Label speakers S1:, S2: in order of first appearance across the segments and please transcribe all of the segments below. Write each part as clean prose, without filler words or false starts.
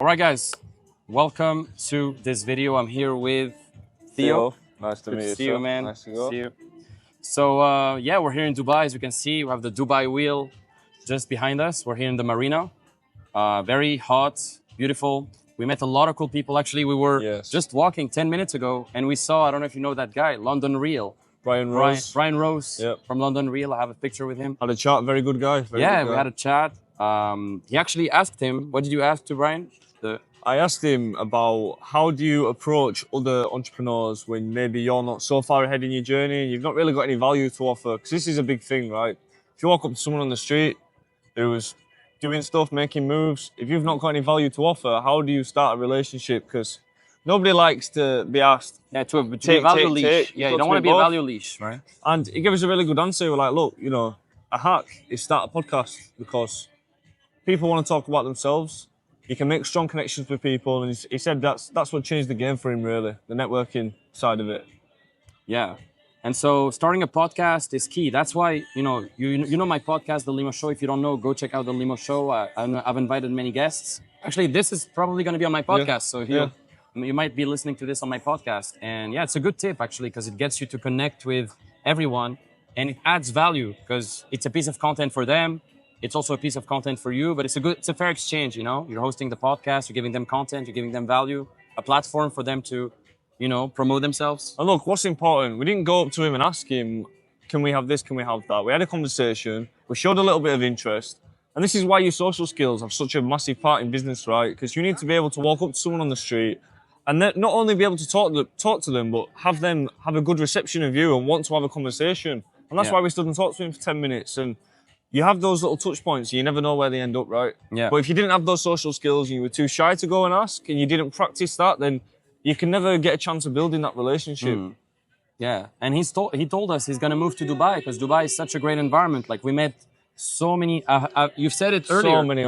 S1: right, guys, welcome to this video. I'm here with Theo.
S2: Nice to meet you,
S1: See you, man.
S2: Nice to go.
S1: See you. So, yeah, we're here in Dubai. As you can see, we have the Dubai wheel just behind us. We're here in the marina. Very hot, beautiful. We met a lot of cool people. Actually, we were just walking 10 minutes ago, and we saw, I don't know if you know that guy, London Real.
S2: Brian Rose.
S1: Brian Rose from London Real. I have a picture with him.
S2: Had a chat, very good guy.
S1: We had a chat. He actually asked him, what did you ask to Brian?
S2: I asked him about how do you approach other entrepreneurs when maybe you're not so far ahead in your journey and you've not really got any value to offer, because this is a big thing, right? If you walk up to someone on the street who's doing stuff, making moves, if you've not got any value to offer, how do you start a relationship? Because nobody likes to be asked.
S1: Yeah, to be a value leash. Yeah, you don't want to be a value leash, right?
S2: And he gave us a really good answer. We're like, look, you know, a hack is start a podcast because people want to talk about themselves. You can make strong connections with people, and he said that's what changed the game for him, really, the networking side of it.
S1: Yeah, and so starting a podcast is key. That's why you know my podcast, The Limo Show. If you don't know, go check out The Limo Show. I've invited many guests. Actually, this is probably going to be on my podcast, so you might be listening to this on my podcast. And yeah, it's a good tip actually, because it gets you to connect with everyone, and it adds value because it's a piece of content for them. It's also a piece of content for you, but it's a fair exchange, you know? You're hosting the podcast, you're giving them content, you're giving them value, a platform for them to, promote themselves.
S2: And look, what's important, we didn't go up to him and ask him, can we have this, can we have that? We had a conversation, we showed a little bit of interest, and this is why your social skills have such a massive part in business, right? Because you need to be able to walk up to someone on the street and then not only be able to talk to them, but have them have a good reception of you and want to have a conversation. And that's why we stood and talked to him for 10 minutes. And you have those little touch points, you never know where they end up, right?
S1: Yeah.
S2: But if you didn't have those social skills and you were too shy to go and ask and you didn't practice that, then you can never get a chance of building that relationship.
S1: Yeah, and he told us he's going to move to Dubai because Dubai is such a great environment. Like we met so many, you've said it earlier.
S2: So many.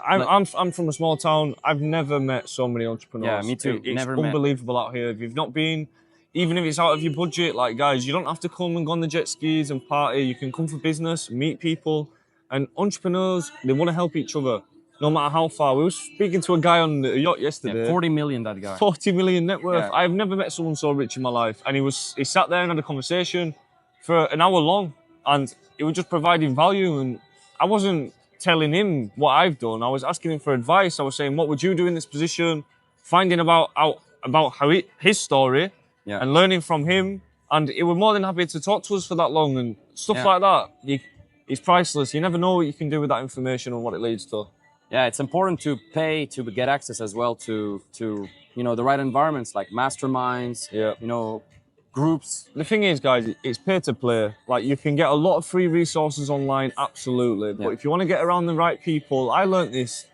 S2: I'm from a small town. I've never met so many entrepreneurs.
S1: Yeah, me too.
S2: It's unbelievable out here. If you've not been, even if it's out of your budget, like guys, you don't have to come and go on the jet skis and party. You can come for business, meet people, and entrepreneurs, they want to help each other, no matter how far. We were speaking to a guy on the yacht yesterday.
S1: Yeah, 40 million, that guy.
S2: 40 million net worth.
S1: Yeah.
S2: I've never met someone so rich in my life. And he sat there and had a conversation for an hour long, and he was just providing value. And I wasn't telling him what I've done. I was asking him for advice. I was saying, what would you do in this position? Finding out his story.
S1: Yeah.
S2: And learning from him, and he was more than happy to talk to us for that long, and stuff like that. It's priceless. You never know what you can do with that information and what it leads to.
S1: Yeah, it's important to pay to get access as well to the right environments like masterminds. Groups.
S2: The thing is, guys, it's pay to play. Like you can get a lot of free resources online, absolutely. But if you want to get around the right people, I learned this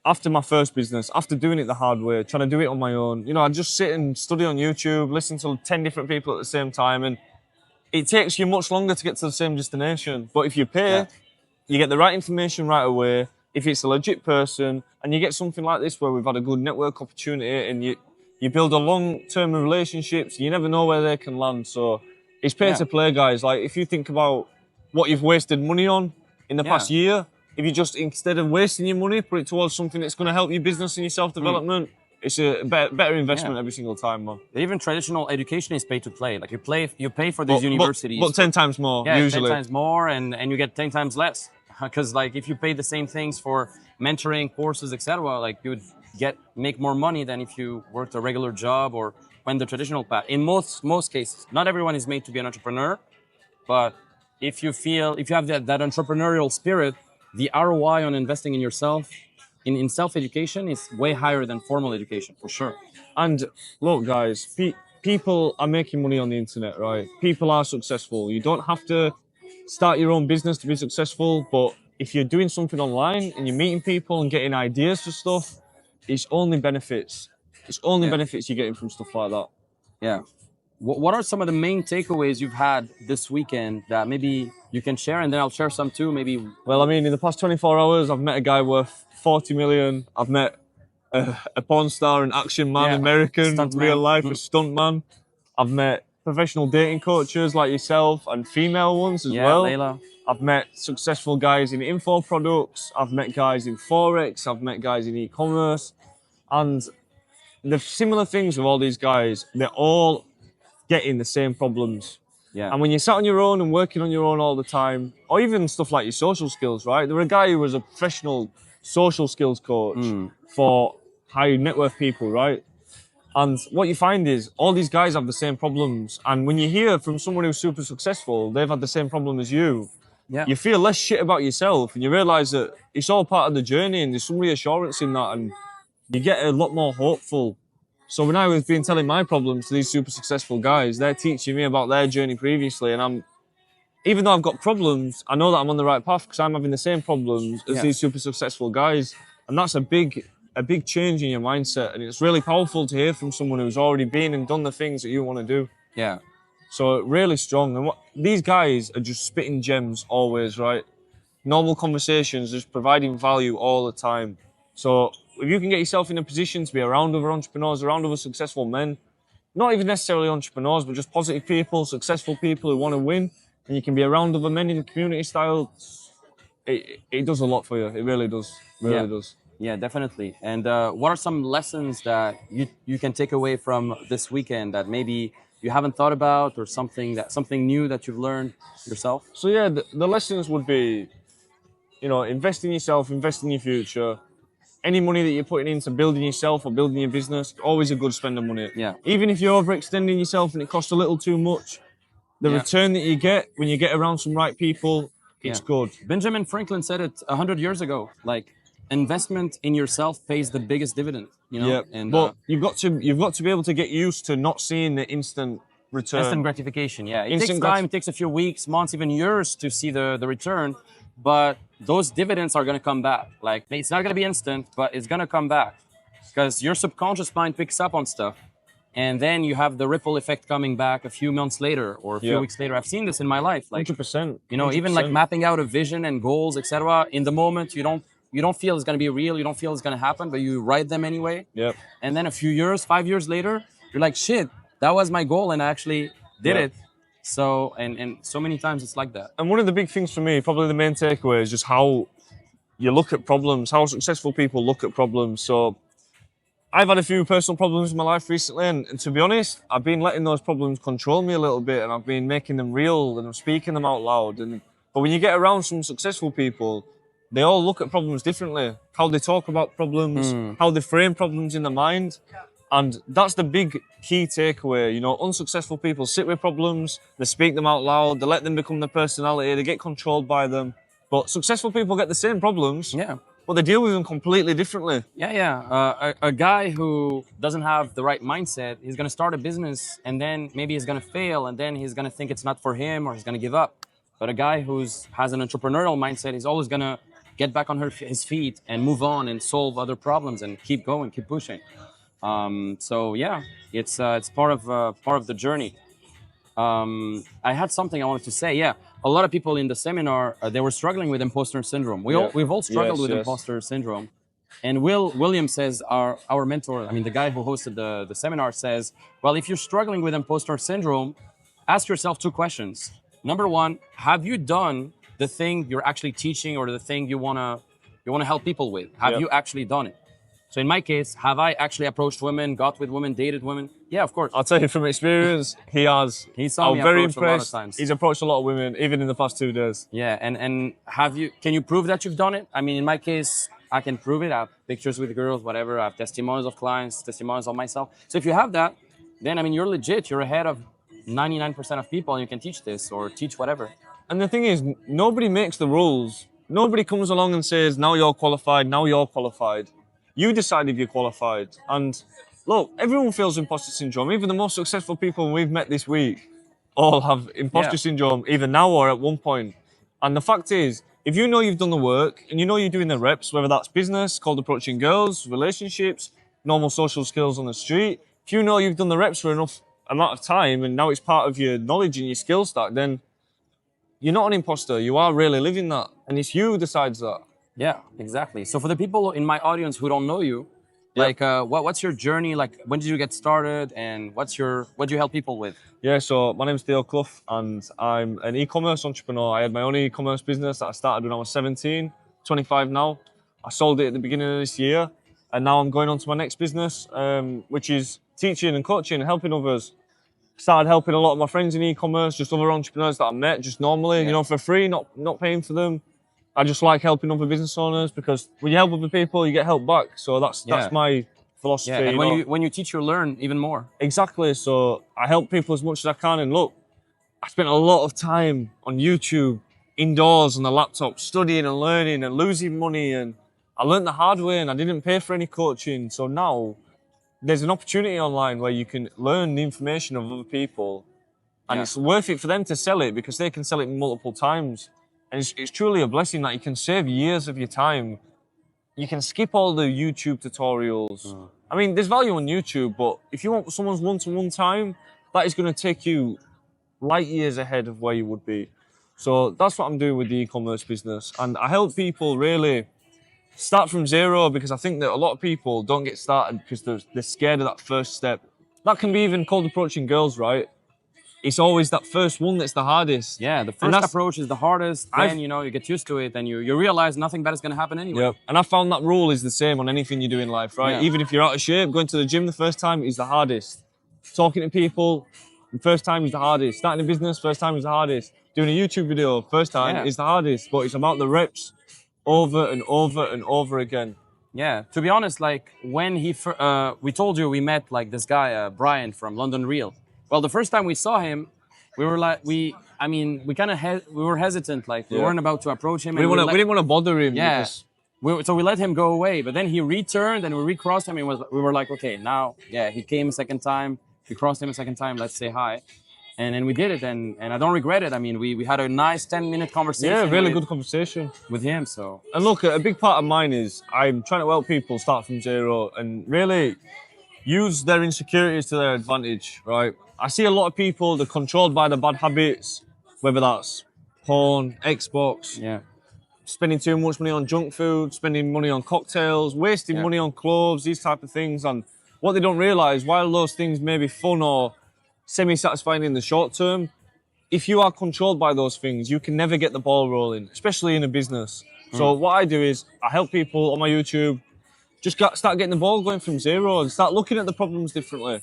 S2: after my first business, after doing it the hard way, trying to do it on my own. I'd just sit and study on YouTube, listen to 10 different people at the same time, and it takes you much longer to get to the same destination. But if you pay, you get the right information right away, if it's a legit person, and you get something like this where we've had a good network opportunity and you build a long-term relationships, you never know where they can land. So it's pay to play, guys. Like if you think about what you've wasted money on in the past year, if you just, instead of wasting your money, put it towards something that's going to help your business and your self-development, it's a better investment every single time, man.
S1: Even traditional education is pay to play. Like you pay for these universities.
S2: But 10 times more, usually.
S1: 10 times more, and you get 10 times less. Because like if you pay the same things for mentoring, courses, etc., like you would make more money than if you worked a regular job or went the traditional path. In most cases, not everyone is made to be an entrepreneur, but if you have that entrepreneurial spirit, the ROI on investing in yourself, in self-education, is way higher than formal education, for sure.
S2: And look, guys, people are making money on the internet, right? People are successful. You don't have to start your own business to be successful, but if you're doing something online and you're meeting people and getting ideas for stuff, it's only benefits. It's only benefits you're getting from stuff like that.
S1: Yeah. What are some of the main takeaways you've had this weekend that maybe you can share, and then I'll share some too, maybe?
S2: Well, I mean, in the past 24 hours, I've met a guy worth 40 million. I've met a porn star, an action man, American, real life, a stunt man. I've met professional dating coaches like yourself and female ones as well.
S1: Layla.
S2: I've met successful guys in info products. I've met guys in Forex. I've met guys in e-commerce. And the similar things with all these guys, they're all getting the same problems.
S1: Yeah.
S2: And when you're sat on your own and working on your own all the time, or even stuff like your social skills, right? There was a guy who was a professional social skills coach for high net worth people, right? And what you find is all these guys have the same problems. And when you hear from someone who's super successful, they've had the same problem as you,
S1: Yeah.
S2: you feel less shit about yourself and you realize that it's all part of the journey and there's some reassurance in that and you get a lot more hopeful. So when I was being telling my problems to these super successful guys, they're teaching me about their journey previously. And even though I've got problems, I know that I'm on the right path because I'm having the same problems as these super successful guys. And that's a big change in your mindset. And it's really powerful to hear from someone who's already been and done the things that you want to do.
S1: Yeah.
S2: So really strong. And these guys are just spitting gems always, right? Normal conversations, just providing value all the time. So if you can get yourself in a position to be around other entrepreneurs, around other successful men, not even necessarily entrepreneurs, but just positive people, successful people who want to win, and you can be around other men in a community style, it does a lot for you. It really does. Really does.
S1: Yeah, definitely. And what are some lessons that you can take away from this weekend that maybe you haven't thought about, or something new that you've learned yourself?
S2: So yeah, the lessons would be, invest in yourself, invest in your future. Any money that you're putting into building yourself or building your business, always a good spend of money.
S1: Yeah.
S2: Even if you're overextending yourself and it costs a little too much, the return that you get when you get around some right people, it's good.
S1: Benjamin Franklin said it 100 years ago. Like, investment in yourself pays the biggest dividend.
S2: Yeah.
S1: And
S2: but you've got to be able to get used to not seeing the instant return.
S1: instant gratification. Yeah, it takes time. It takes a few weeks, months, even years to see the return. But those dividends are going to come back. Like, it's not going to be instant, but it's going to come back because your subconscious mind picks up on stuff. And then you have the ripple effect coming back a few months later or a few weeks later. I've seen this in my life. Like,
S2: 100%.
S1: Even like mapping out a vision and goals, etc. In the moment, you don't feel it's going to be real. You don't feel it's going to happen, but you write them anyway.
S2: Yep.
S1: And then a few years, 5 years later, you're like, shit, that was my goal and I actually did it. So, and so many times it's like that.
S2: And one of the big things for me, probably the main takeaway, is just how you look at problems, how successful people look at problems. So I've had a few personal problems in my life recently, and to be honest, I've been letting those problems control me a little bit, and I've been making them real and I'm speaking them out loud. But when you get around some successful people, they all look at problems differently. How they talk about problems, how they frame problems in their mind. And that's the big key takeaway. Unsuccessful people sit with problems, they speak them out loud, they let them become their personality, they get controlled by them. But successful people get the same problems, but they deal with them completely differently.
S1: A guy who doesn't have the right mindset, he's going to start a business and then maybe he's going to fail and then he's going to think it's not for him or he's going to give up. But a guy who has an entrepreneurial mindset, he's always going to get back on his feet and move on and solve other problems and keep going, keep pushing. It's part of the journey. I had something I wanted to say. Yeah, a lot of people in the seminar they were struggling with imposter syndrome. We've all struggled with imposter syndrome. And William says, our mentor, the guy who hosted the seminar says, well, if you're struggling with imposter syndrome, ask yourself 2 questions. Number 1, have you done the thing you're actually teaching or the thing you wanna help people with? Have you actually done it? So in my case, have I actually approached women, got with women, dated women? Yeah, of course.
S2: I'll tell you from experience, he has.
S1: He saw me
S2: very
S1: approach
S2: impressed.
S1: a lot of times.
S2: He's approached a lot of women, even in the past 2 days.
S1: Yeah, and can you prove that you've done it? In my case, I can prove it. I have pictures with girls, whatever. I have testimonials of clients, testimonials of myself. So if you have that, then you're legit. You're ahead of 99% of people and you can teach this or teach whatever.
S2: And the thing is, nobody makes the rules. Nobody comes along and says, now you're qualified, now you're qualified. You decide if you're qualified. And look, everyone feels imposter syndrome. Even the most successful people we've met this week all have imposter syndrome, either now or at one point. And the fact is, if you know you've done the work and you know you're doing the reps, whether that's business, cold approaching girls, relationships, normal social skills on the street, if you know you've done the reps for enough amount of time and now it's part of your knowledge and your skill stack, then you're not an imposter. You are really living that. And it's you who decides that.
S1: Yeah, exactly. So for the people in my audience who don't know you,
S2: Yep.
S1: Like, what's your journey? Like, when did you get started, and what do you help people with?
S2: Yeah, so my name's Theo and I'm an e-commerce entrepreneur. I had my own e-commerce business that I started when I was 17, 25 now. I sold it at the beginning of this year, and now I'm going on to my next business, which is teaching and coaching and helping others. Started helping a lot of my friends in e-commerce, just other entrepreneurs that I met just normally, you know, for free, not paying for them. I just like helping other business owners because when you help other people, you get help back. So that's my philosophy.
S1: Yeah, and when you teach, you learn even more.
S2: Exactly. So I help people as much as I can. And look, I spent a lot of time on YouTube, indoors on the laptop, studying and learning and losing money. And I learned the hard way and I didn't pay for any coaching. So now there's an opportunity online where you can learn the information of other people. And it's worth it for them to sell it because they can sell it multiple times. And it's truly a blessing that you can save years of your time. You can skip all the YouTube tutorials. I mean, there's value on YouTube, but if you want someone's one-to-one time, that is going to take you light years ahead of where you would be. So that's what I'm doing with the e-commerce business. And I help people really start from zero because I think that a lot of people don't get started because they're scared of that first step. That can be even cold approaching girls, right? It's always that first one that's the hardest.
S1: Yeah, the first approach is the hardest. Then, you get used to it and you realize nothing bad is going to happen anyway.
S2: Yep. And I found that rule is the same on anything you do in life, right?
S1: Yeah.
S2: Even if you're out of shape, going to the gym the first time is the hardest. Talking to people, the first time is the hardest. Starting a business, first time is the hardest. Doing a YouTube video, first time is the hardest. But it's about the reps over and over and over again.
S1: Yeah, to be honest, like when we told you we met like this guy, Brian from London Real. Well, the first time we saw him, we were like, we were hesitant, like we weren't about to approach him.
S2: We didn't want to bother him.
S1: Yeah. So we let him go away, but then he returned and we recrossed him. And we were like, okay, now, he came a second time. We crossed him a second time. Let's say hi. And then we did it, and I don't regret it. I mean, we had a nice 10-minute conversation.
S2: Yeah, really good conversation
S1: with him. So.
S2: And look, a big part of mine is I'm trying to help people start from zero and really use their insecurities to their advantage, right? I see a lot of people, they're controlled by their bad habits, whether that's porn, Xbox, spending too much money on junk food, spending money on cocktails, wasting money on clothes, these type of things. And what they don't realise, while those things may be fun or semi-satisfying in the short term, if you are controlled by those things, you can never get the ball rolling, especially in a business. So what I do is I help people on my YouTube just start getting the ball going from zero and start looking at the problems differently.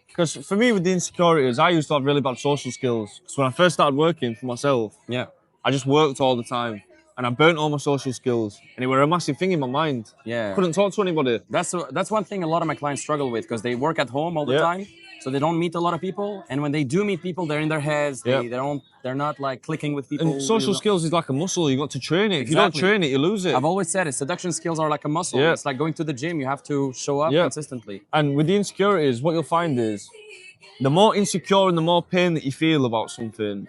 S2: Because for me, with the insecurities, I used to have really bad social skills. So when I first started working for myself, I just worked all the time. And I burnt all my social skills. And it were a massive thing in my mind.
S1: Yeah.
S2: Couldn't talk to anybody.
S1: That's one thing a lot of my clients struggle with because they work at home all the time. So they don't meet a lot of people. And when they do meet people, they're in their heads. They're not like clicking with people.
S2: And social skills is like a muscle. You got to train it. If you don't train it, you lose it.
S1: I've always said it. Seduction skills are like a muscle. It's like going to the gym. You have to show up consistently.
S2: And with the insecurities, what you'll find is the more insecure and the more pain that you feel about something,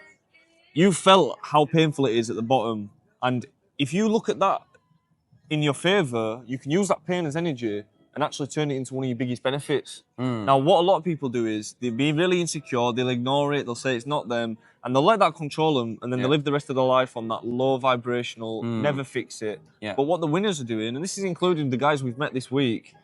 S2: you felt how painful it is at the bottom. And if you look at that in your favor, you can use that pain as energy and actually turn it into one of your biggest benefits. Now, what a lot of people do is they'll be really insecure, they'll ignore it, they'll say it's not them, and they'll let that control them, and then they live the rest of their life on that low vibrational, never fix it. But what the winners are doing, and this is including the guys we've met this week,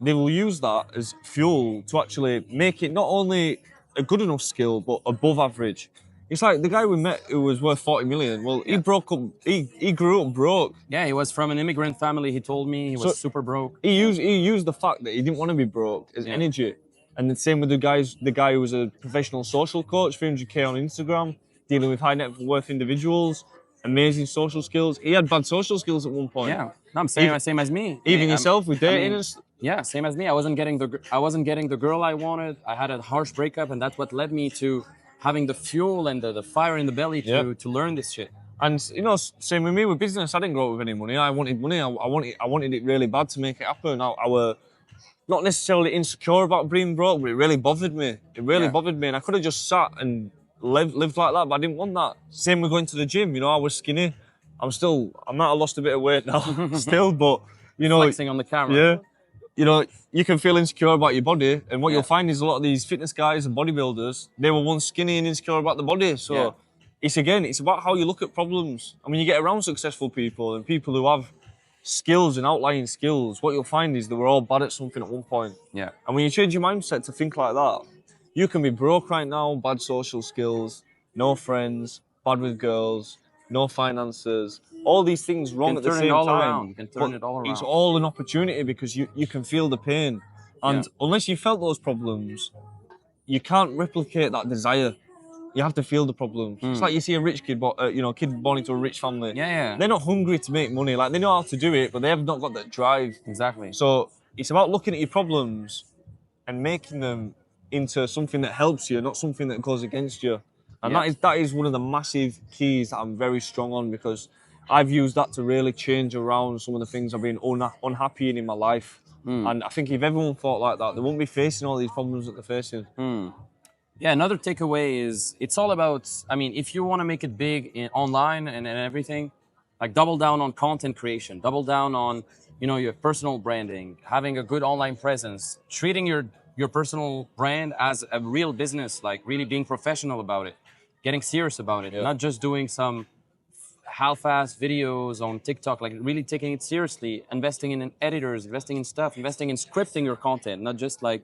S2: they will use that as fuel to actually make it not only a good enough skill, but above average. It's like the guy we met who was worth 40 million. Well, he broke up, he grew up broke.
S1: Yeah, he was from an immigrant family. He told me he was super broke.
S2: He used the fact that he didn't want to be broke as energy. And the same with the guy who was a professional social coach, 300K on Instagram, dealing with high net worth individuals, amazing social skills. He had bad social skills at one point.
S1: Yeah, no, same as me.
S2: Even yourself with dating.
S1: Yeah, same as me. I wasn't getting the girl I wanted. I had a harsh breakup, and that's what led me to having the fuel and the fire in the belly to learn this shit.
S2: And you know, same with me with business. I didn't grow up with any money. I wanted money. I wanted it really bad to make it happen. I were not necessarily insecure about being broke, but it really bothered me. It really bothered me, and I could have just sat and lived like that, but I didn't want that. Same with going to the gym. You know, I was skinny. I might have lost a bit of weight now, still, but you know,
S1: flexing on the camera.
S2: Yeah. You know, you can feel insecure about your body, and what you'll find is a lot of these fitness guys and bodybuilders, they were once skinny and insecure about the body. So it's about how you look at problems. I mean, you get around successful people and people who have skills and outlying skills, what you'll find is that we're all bad at something at one point.
S1: Yeah.
S2: And when you change your mindset to think like that, you can be broke right now, bad social skills, no friends, bad with girls, no finances, all these things wrong at the
S1: Turn it
S2: same
S1: all
S2: time.
S1: around. You can turn
S2: But
S1: it all
S2: it's
S1: around.
S2: all an opportunity because you can feel the pain. And unless you felt those problems, you can't replicate that desire. You have to feel the problems. It's like you see a rich kid, kid born into a rich family.
S1: Yeah.
S2: They're not hungry to make money. Like, they know how to do it, but they have not got that drive.
S1: Exactly.
S2: So it's about looking at your problems and making them into something that helps you, not something that goes against you. And that is one of the massive keys that I'm very strong on, because I've used that to really change around some of the things I've been unhappy in my life. And I think if everyone thought like that, they wouldn't be facing all these problems that they're facing.
S1: Yeah, another takeaway is it's all about, I mean, if you want to make it big online and everything, like double down on content creation, double down on, your personal branding, having a good online presence, treating your personal brand as a real business, like really being professional about it, getting serious about it, not just doing some half-ass videos on TikTok, like really taking it seriously, investing in editors, investing in stuff, investing in scripting your content, not just like,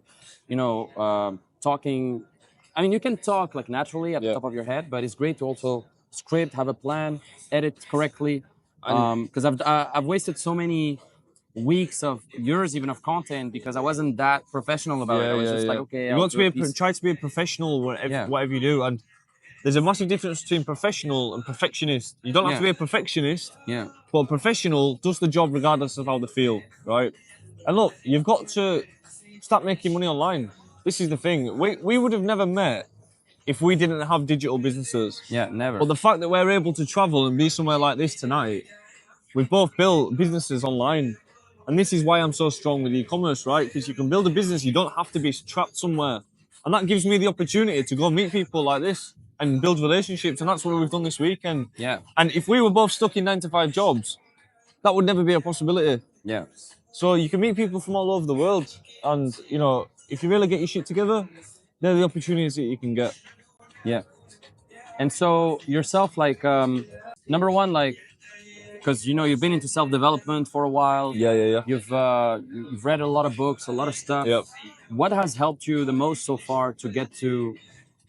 S1: talking. I mean, you can talk like naturally at the top of your head, but it's great to also script, have a plan, edit correctly. Because I've wasted so many weeks of years even of content because I wasn't that professional about it. I was just like, okay,
S2: you
S1: I'll
S2: want to
S1: do
S2: try to be a professional whatever you do, and there's a massive difference between professional and perfectionist. You don't have to be a perfectionist, but a professional does the job regardless of how they feel, right? And look, you've got to start making money online. This is the thing. We would have never met if we didn't have digital businesses.
S1: Yeah, never.
S2: But the fact that we're able to travel and be somewhere like this tonight, we've both built businesses online. And this is why I'm so strong with e-commerce, right? Because you can build a business, you don't have to be trapped somewhere. And that gives me the opportunity to go meet people like this and build relationships. And that's what we've done this weekend.
S1: Yeah.
S2: And if we were both stuck in 9-to-5 jobs, that would never be a possibility.
S1: Yeah.
S2: So you can meet people from all over the world. And, if you really get your shit together, they're the opportunities that you can get.
S1: Yeah. And so yourself, like, number one, like, because you've been into self-development for a while.
S2: Yeah.
S1: You've read a lot of books, a lot of stuff.
S2: Yep.
S1: What has helped you the most so far to get to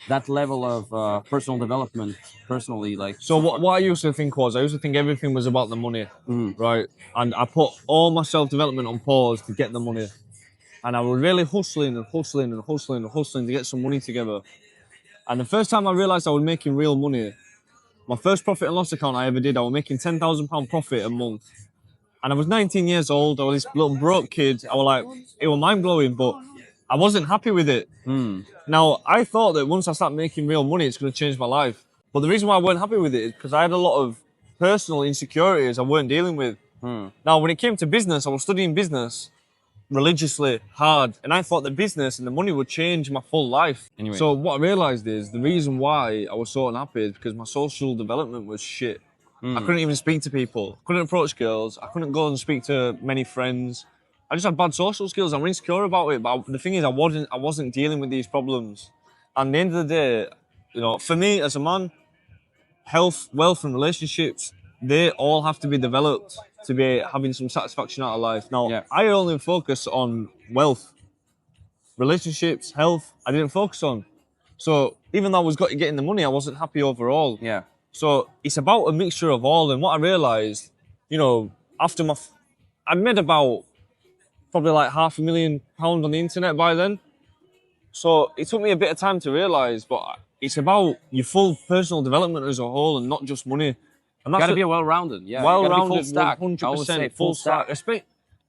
S1: that level of personal development personally? Like,
S2: so what I used to think everything was about the money, right? And I put all my self-development on pause to get the money. And I was really hustling to get some money together. And the first time I realised I was making real money, my first profit and loss account I ever did, I was making £10,000 profit a month. And I was 19 years old, I was this little broke kid. I was like, it was mind-blowing, but I wasn't happy with it. Now, I thought that once I start making real money, it's going to change my life. But the reason why I weren't happy with it is because I had a lot of personal insecurities I weren't dealing with. Now, when it came to business, I was studying business religiously hard, and I thought the business and the money would change my full life.
S1: Anyway.
S2: So what I realised is the reason why I was so unhappy is because my social development was shit. I couldn't even speak to people, couldn't approach girls, I couldn't go and speak to many friends. I just had bad social skills. I'm insecure about it, but the thing is I wasn't dealing with these problems. And at the end of the day, for me as a man, health, wealth and relationships, they all have to be developed to be having some satisfaction out of life. Now, I only focus on wealth. Relationships, health, I didn't focus on. So even though I was getting the money, I wasn't happy overall.
S1: Yeah.
S2: So it's about a mixture of all. And what I realised, after I'd made about probably like £500,000 on the internet by then. So it took me a bit of time to realise, but it's about your full personal development as a whole and not just money. And that's
S1: got to be well-rounded. Yeah.
S2: Well-rounded,
S1: full stack.
S2: 100% full stack.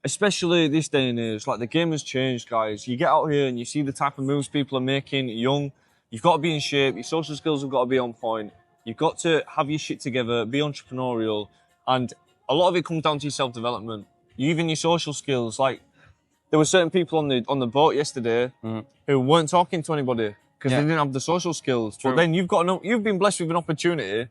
S2: Especially this day and age, like the game has changed, guys. You get out here and you see the type of moves people are making, young. You've got to be in shape. Your social skills have got to be on point. You've got to have your shit together, be entrepreneurial. And a lot of it comes down to your self-development. Even your social skills. Like, there were certain people on the boat yesterday who weren't talking to anybody because they didn't have the social skills.
S1: True.
S2: But then you've been blessed with an opportunity,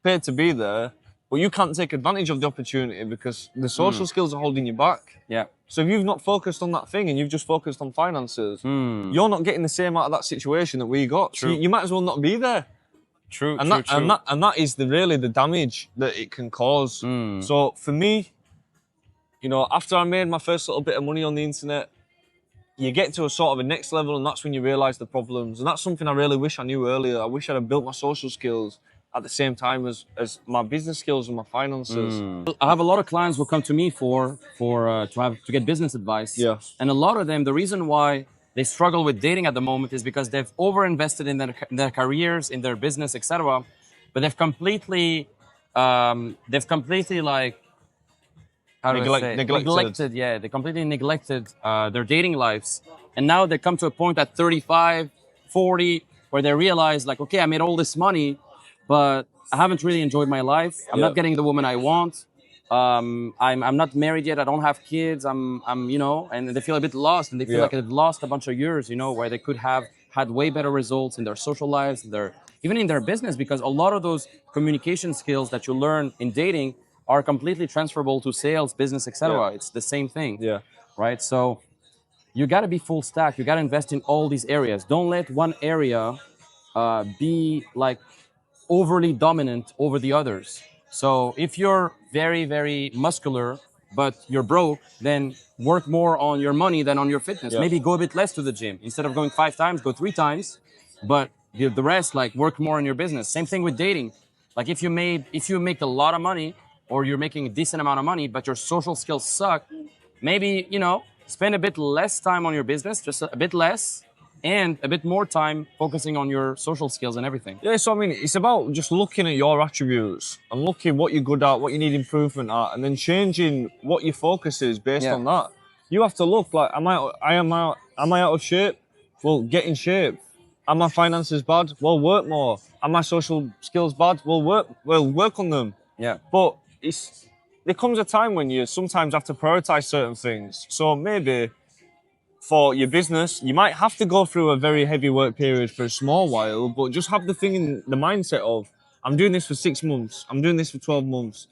S2: paid to be there, but you can't take advantage of the opportunity because the social skills are holding you back.
S1: Yeah.
S2: So if you've not focused on that thing and you've just focused on finances, you're not getting the same out of that situation that we got.
S1: True.
S2: So you might as well not be there.
S1: True.
S2: And that is really the damage that it can cause. So for me, You know, after I made my first little bit of money on the internet, you get to a sort of a next level, and that's when you realise the problems. And that's something I really wish I knew earlier. I wish I'd have built my social skills at the same time as my business skills and my finances.
S1: I have a lot of clients who come to me to get business advice.
S2: Yeah.
S1: And a lot of them, the reason why they struggle with dating at the moment is because they've overinvested in their careers, in their business, etc. But they've completely like how do I say?
S2: Neglected.
S1: Yeah, they completely neglected their dating lives. And now they come to a point at 35, 40, where they realize like, okay, I made all this money, but I haven't really enjoyed my life. I'm not getting the woman I want. I'm not married yet. I don't have kids. And they feel a bit lost, and they feel like they've lost a bunch of years, where they could have had way better results in their social lives, even in their business, because a lot of those communication skills that you learn in dating are completely transferable to sales, business, etc.
S2: Yeah.
S1: It's the same thing.
S2: Yeah.
S1: Right. So you got to be full stack. You got to invest in all these areas. Don't let one area be like overly dominant over the others. So if you're very, very muscular, but you're broke, then work more on your money than on your fitness.
S2: Yeah.
S1: Maybe go a bit less to the gym. Instead of going 5 times, go 3 times. But the rest, like work more on your business. Same thing with dating. Like if you make a lot of money, or you're making a decent amount of money, but your social skills suck, maybe, spend a bit less time on your business, just a bit less, and a bit more time focusing on your social skills and everything.
S2: Yeah, so I mean, it's about just looking at your attributes and looking what you're good at, what you need improvement at, and then changing what your focus is based on that. You have to look like, am I out of shape? Well, get in shape. Are my finances bad? Well, work more. Are my social skills bad? Well, work on them.
S1: Yeah.
S2: But there comes a time when you sometimes have to prioritize certain things. So maybe for your business, you might have to go through a very heavy work period for a small while, but just have the thing in the mindset of, I'm doing this for 6 months, I'm doing this for 12 months.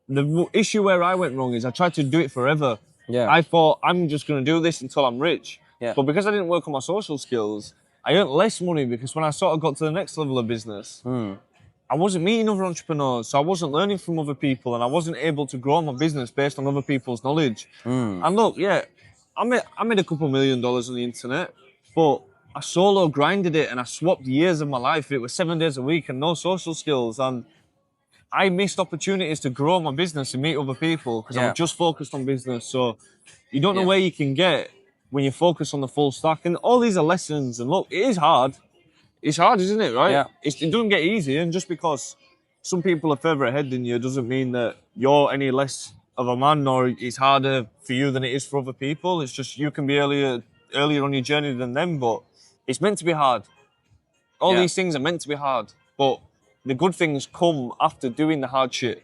S2: The issue where I went wrong is I tried to do it forever.
S1: Yeah.
S2: I thought, I'm just going to do this until I'm rich.
S1: Yeah.
S2: But because I didn't work on my social skills, I earned less money, because when I sort of got to the next level of business, I wasn't meeting other entrepreneurs, so I wasn't learning from other people, and I wasn't able to grow my business based on other people's knowledge. And look, I made a couple $1 million on the internet, but I solo grinded it, and I swapped years of my life. It was 7 days a week and no social skills, and I missed opportunities to grow my business and meet other people because I was just focused on business. So you don't know where you can get when you focus on the full stack. And all these are lessons. And look, it is hard. It's hard, isn't it, right?
S1: Yeah.
S2: It doesn't get easy. And just because some people are further ahead than you doesn't mean that you're any less of a man, or it's harder for you than it is for other people. It's just you can be earlier on your journey than them, but it's meant to be hard. All these things are meant to be hard, but the good things come after doing the hard shit.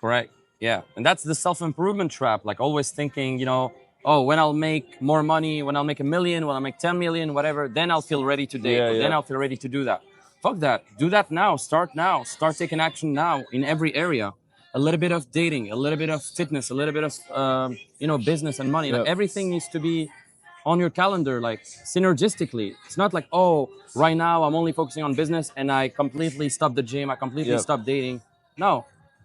S1: Correct. Yeah. And that's the self-improvement trap. Like always thinking, oh, when I'll make more money, when I'll make $1 million, when I'll make 10 million, whatever, then I'll feel ready to date. Then I'll feel ready to do that. Fuck that. Do that now. Start now. Start taking action now in every area. A little bit of dating, a little bit of fitness, a little bit of, business and money. Like everything needs to be on your calendar, like synergistically. It's not like, oh, right now I'm only focusing on business and I completely stop the gym, I completely stop dating. No,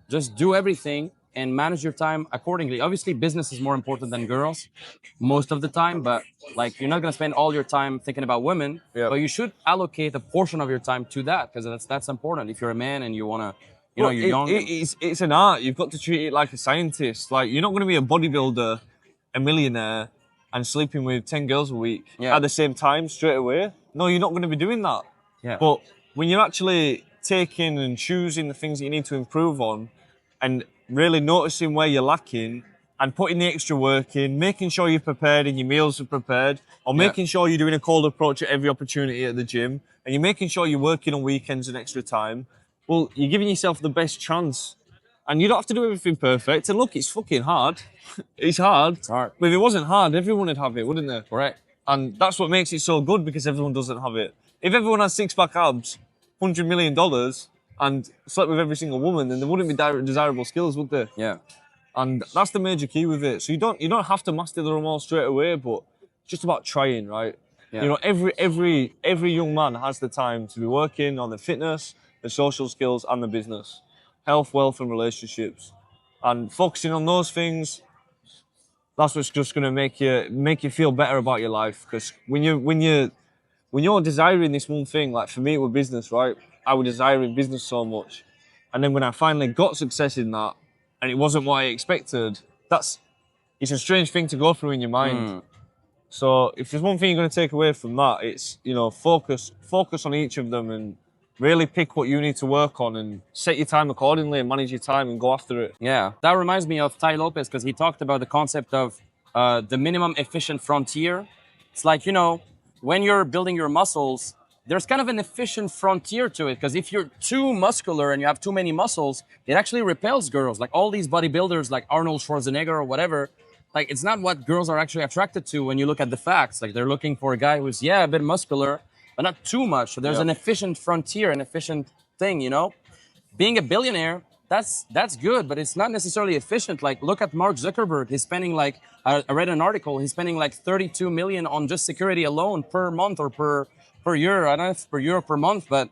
S1: just do everything and manage your time accordingly. Obviously, business is more important than girls most of the time, but like you're not gonna spend all your time thinking about women, but you should allocate a portion of your time to that, because that's important. If you're a man and you wanna, you're young.
S2: It's an art. You've got to treat it like a scientist. Like, you're not going to be a bodybuilder, a millionaire, and sleeping with 10 girls a week at the same time straight away. No, you're not going to be doing that.
S1: Yeah.
S2: But when you're actually taking and choosing the things that you need to improve on, and really noticing where you're lacking, and putting the extra work in, making sure you're prepared and your meals are prepared, or making sure you're doing a cold approach at every opportunity at the gym, and you're making sure you're working on weekends and extra time, well, you're giving yourself the best chance. And you don't have to do everything perfect. And look, it's fucking hard. It's hard.
S1: It's hard.
S2: But if it wasn't hard, everyone would have it, wouldn't they?
S1: Correct.
S2: And that's what makes it so good, because everyone doesn't have it. If everyone has six-pack abs, $100 million, and slept with every single woman, then there wouldn't be desirable skills, would there?
S1: Yeah.
S2: And that's the major key with it. So you don't have to master them all straight away, but it's just about trying, right? Yeah. Every young man has the time to be working on the fitness, the social skills, and the business. Health, wealth, and relationships. And focusing on those things, That's what's just gonna make you feel better about your life. Because when you're desiring this one thing, like for me with business, right? I was desiring business so much, and then when I finally got success in that, and it wasn't what I expected, it's a strange thing to go through in your mind. So if there's one thing you're going to take away from that, it's, you know, focus on each of them and really pick what you need to work on and set your time accordingly and manage your time and go after it.
S1: Yeah, that reminds me of Tai Lopez because he talked about the concept of the minimum efficient frontier. It's like, you know, when you're building your muscles, there's kind of an efficient frontier to it because if you're too muscular and you have too many muscles, it actually repels girls. Like all these bodybuilders like Arnold Schwarzenegger or whatever, like it's not what girls are actually attracted to when you look at the facts. Like they're looking for a guy who's, yeah, a bit muscular, but not too much. So there's an efficient frontier, an efficient thing, you know? Being a billionaire, that's good, but it's not necessarily efficient. Like look at Mark Zuckerberg. He's spending like, I read an article, he's spending like 32 million on just security alone per month or per year. I don't know if per year or per month, but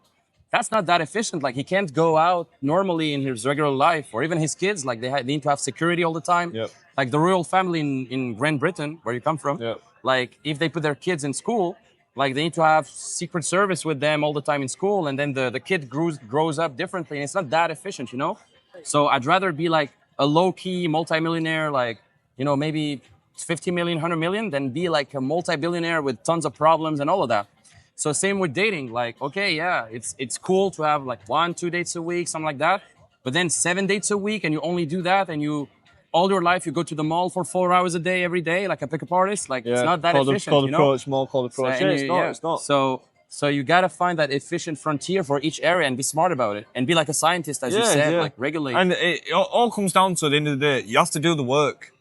S1: that's not that efficient. Like he can't go out normally in his regular life, or even his kids. Like they need to have security all the time.
S2: Yep.
S1: Like the royal family in Great Britain, where you come from.
S2: Yep.
S1: Like if they put their kids in school, like they need to have Secret Service with them all the time in school, and then the kid grows up differently, and it's not that efficient, you know. So I'd rather be like a low-key multimillionaire, like, you know, maybe 50 million, 100 million, than be like a multi-billionaire with tons of problems and all of that. So same with dating, like, okay, yeah, it's cool to have like 1-2 dates a week, something like that. But then 7 dates a week and you only do that and you, all your life, you go to the mall for 4 hours a day, every day, like a pickup artist. Like it's not that efficient, you know?
S2: Approach, more cold approach.
S1: So,
S2: It's not.
S1: So you gotta find that efficient frontier for each area and be smart about it and be like a scientist, as you said, like regulate.
S2: And it all comes down to, at the end of the day, you have to do the work.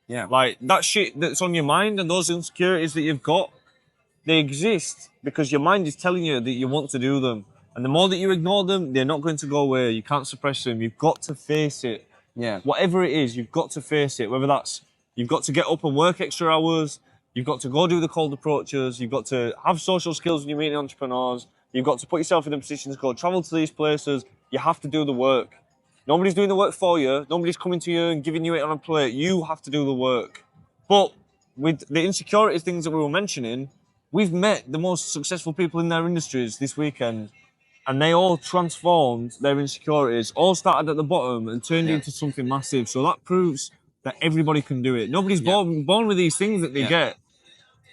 S1: Yeah.
S2: Like that shit that's on your mind and those insecurities that you've got, they exist because your mind is telling you that you want to do them. And the more that you ignore them, they're not going to go away. You can't suppress them. You've got to face it.
S1: Yeah.
S2: Whatever it is, you've got to face it. Whether that's you've got to get up and work extra hours, you've got to go do the cold approaches, you've got to have social skills when you're meeting entrepreneurs, you've got to put yourself in a position to go travel to these places. You have to do the work. Nobody's doing the work for you. Nobody's coming to you and giving you it on a plate. You have to do the work. But with the insecurities things that we were mentioning, we've met the most successful people in their industries this weekend, and they all transformed their insecurities, all started at the bottom and turned into something massive. So that proves that everybody can do it. Nobody's born with these things that they get.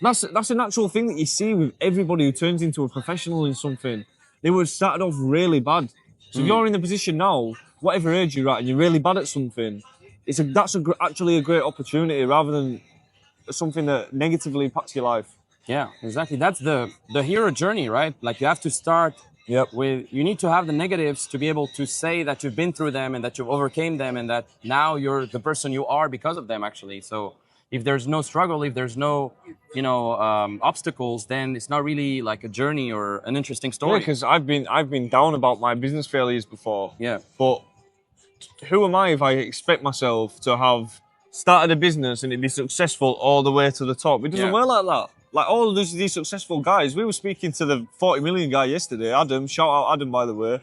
S2: That's a natural thing that you see with everybody who turns into a professional in something. They were started off really bad. So if you're in the position now, whatever age you're at, and you're really bad at something, actually a great opportunity rather than something that negatively impacts your life.
S1: Yeah, exactly. That's the hero journey, right? Like you have to start with, you need to have the negatives to be able to say that you've been through them and that you've overcame them and that now you're the person you are because of them, actually. So if there's no struggle, if there's no, obstacles, then it's not really like a journey or an interesting story.
S2: Yeah, because I've been down about my business failures before.
S1: Yeah.
S2: But who am I if I expect myself to have started a business and it be successful all the way to the top? It doesn't work like that. Like all of these successful guys, we were speaking to the 40 million guy yesterday, Adam, shout out Adam, by the way.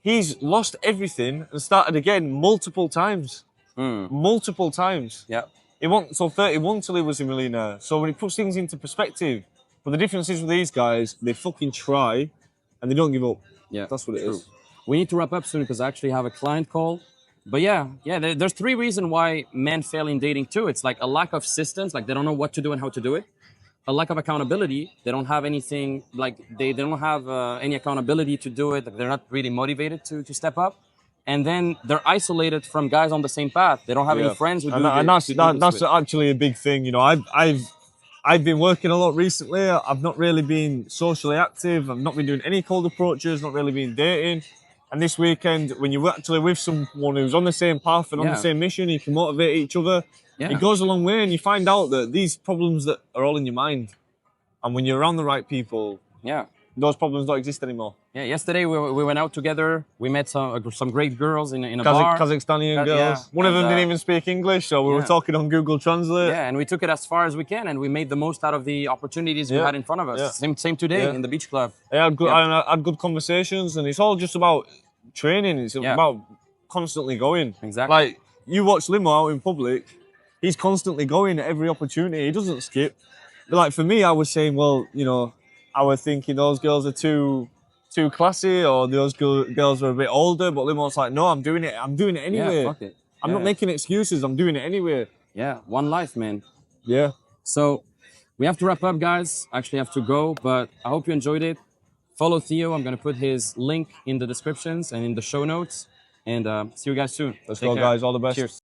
S2: He's lost everything and started again multiple times. Multiple times.
S1: Yeah.
S2: He wasn't till 31 till he was a millionaire. So when he puts things into perspective, but the difference is with these guys, they fucking try and they don't give up.
S1: Yeah.
S2: That's what it is.
S1: We need to wrap up soon because I actually have a client call. But there's 3 reasons why men fail in dating too. It's like a lack of systems, like they don't know what to do and how to do it. A lack of accountability. They don't have anything, like they don't have any accountability to do it. Like they're not really motivated to step up. And then they're isolated from guys on the same path. They don't have any friends who do
S2: and that's actually a big thing. You know, I've been working a lot recently. I've not really been socially active. I've not been doing any cold approaches, not really been dating. And this weekend, when you're actually with someone who's on the same path and on the same mission, you can motivate each other. It goes a long way, and you find out that these problems that are all in your mind, and when you're around the right people, those problems don't exist anymore. Yeah,
S1: yesterday we went out together. We met some great girls in a bar.
S2: Kazakhstani girls. One of them didn't even speak English, so we were talking on Google Translate.
S1: Yeah, and we took it as far as we can, and we made the most out of the opportunities we had in front of us. Same today in the beach club.
S2: I had good conversations, and it's all just about training. It's about constantly going.
S1: Exactly.
S2: Like, you watch Limo out in public, he's constantly going at every opportunity. He doesn't skip. But like for me, I was saying, well, you know, I was thinking those girls are too classy, or those girls are a bit older. But Limo's like, no, I'm doing it. I'm doing it
S1: Yeah,
S2: anyway.
S1: fuck it.
S2: I'm not making excuses. I'm doing it anyway.
S1: Yeah, one life, man.
S2: Yeah.
S1: So we have to wrap up, guys. I actually have to go, but I hope you enjoyed it. Follow Theo. I'm going to put his link in the descriptions and in the show notes. And see you guys soon.
S2: Let's
S1: Take
S2: go,
S1: care.
S2: guys. All the best.
S1: Cheers.